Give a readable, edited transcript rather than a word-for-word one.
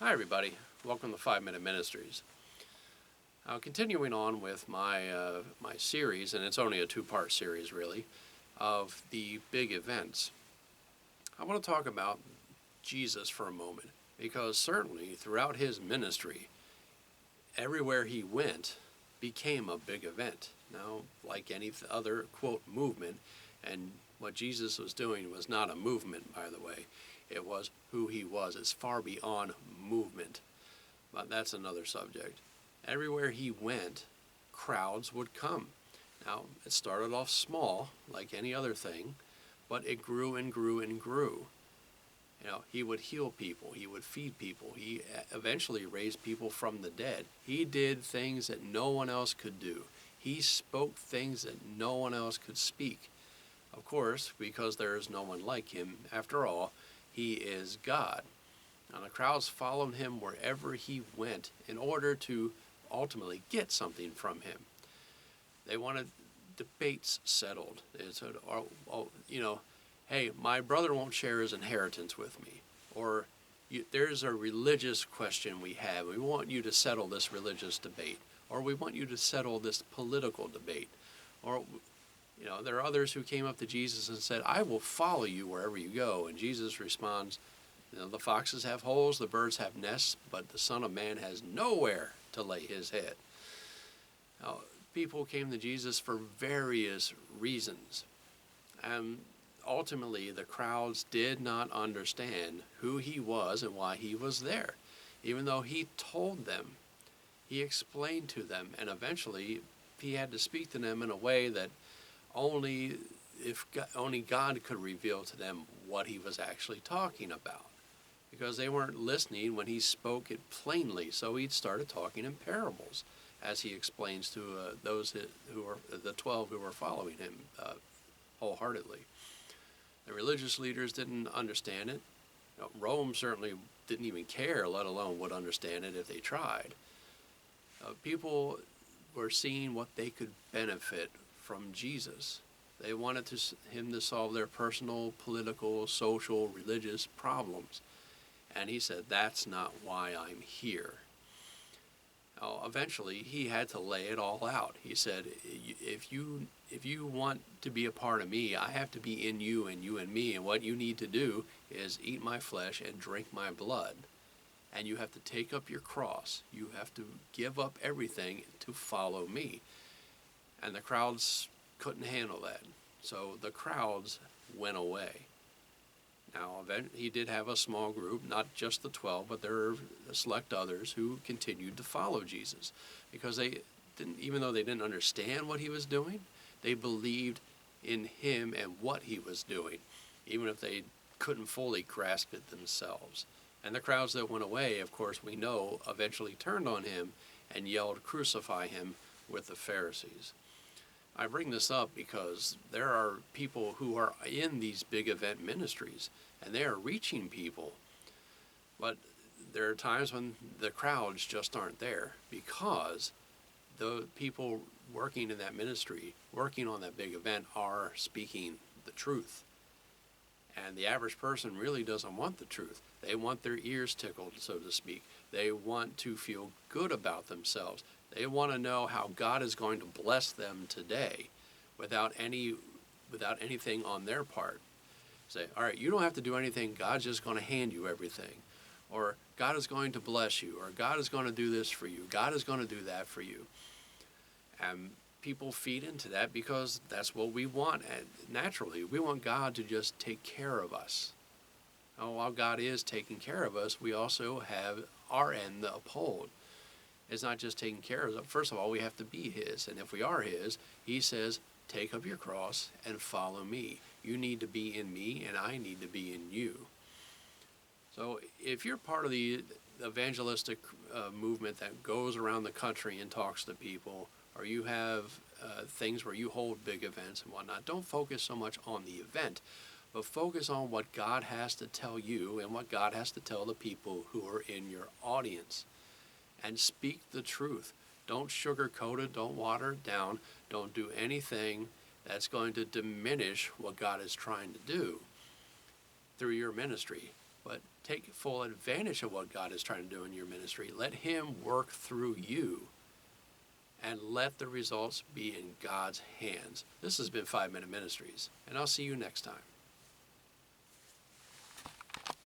Hi, everybody. Welcome to 5 Minute Ministries. Continuing on with my series, and it's only a two-part series, really, of the big events. I want to talk about Jesus for a moment, because certainly throughout his ministry, everywhere he went became a big event. Now, like any other, quote, movement, and what Jesus was doing was not a movement, by the way. It was who he was. It's far beyond movement. But that's another subject. Everywhere he went, crowds would come. Now, it started off small, like any other thing, but it grew and grew and grew. He would heal people, he would feed people, he eventually raised people from the dead. He did things that no one else could do. He spoke things that no one else could speak. Of course, because there is no one like him. After all, he is God. Now, the crowds followed him wherever he went in order to ultimately get something from him. They wanted debates settled. They said, hey, my brother won't share his inheritance with me. Or there's a religious question we have. We want you to settle this religious debate. Or we want you to settle this political debate. Or, there are others who came up to Jesus and said, I will follow you wherever you go. And Jesus responds, the foxes have holes, the birds have nests, but the Son of Man has nowhere to lay his head. Now, people came to Jesus for various reasons. And ultimately, the crowds did not understand who he was and why he was there. Even though he told them, he explained to them, and eventually he had to speak to them in a way that only God could reveal to them what he was actually talking about. Because they weren't listening when he spoke it plainly, so he started talking in parables, as he explains to those who are the 12 who were following him wholeheartedly. The religious leaders didn't understand it. Rome certainly didn't even care, let alone would understand it if they tried. People were seeing what they could benefit from Jesus. They wanted him to solve their personal, political, social, religious problems. And he said, that's not why I'm here. Now, eventually, he had to lay it all out. He said, if you want to be a part of me, I have to be in you and you in me. And what you need to do is eat my flesh and drink my blood. And you have to take up your cross. You have to give up everything to follow me. And the crowds couldn't handle that. So the crowds went away. Now, he did have a small group, not just the 12, but there were select others who continued to follow Jesus, because they didn't, even though they didn't understand what he was doing, they believed in him and what he was doing, even if they couldn't fully grasp it themselves. And the crowds that went away, of course, we know, eventually turned on him and yelled, "Crucify him," with the Pharisees. I bring this up because there are people who are in these big event ministries, and they are reaching people. But there are times when the crowds just aren't there, because the people working in that ministry, working on that big event, are speaking the truth. And the average person really doesn't want the truth. They want their ears tickled, so to speak. They want to feel good about themselves. They want to know how God is going to bless them today without anything on their part. Say, all right, you don't have to do anything. God's just going to hand you everything. Or God is going to bless you. Or God is going to do this for you. God is going to do that for you. And people feed into that because that's what we want. And naturally, we want God to just take care of us. Now, while God is taking care of us, we also have our end to uphold. It's not just taking care of us. First of all, we have to be his. And if we are his, he says, take up your cross and follow me. You need to be in me, and I need to be in you. So if you're part of the evangelistic movement that goes around the country and talks to people, or you have things where you hold big events and whatnot, don't focus so much on the event, but focus on what God has to tell you and what God has to tell the people who are in your audience. And speak the truth. Don't sugarcoat it. Don't water it down. Don't do anything that's going to diminish what God is trying to do through your ministry. But take full advantage of what God is trying to do in your ministry. Let Him work through you, and let the results be in God's hands. This has been 5 Minute Ministries, and I'll see you next time.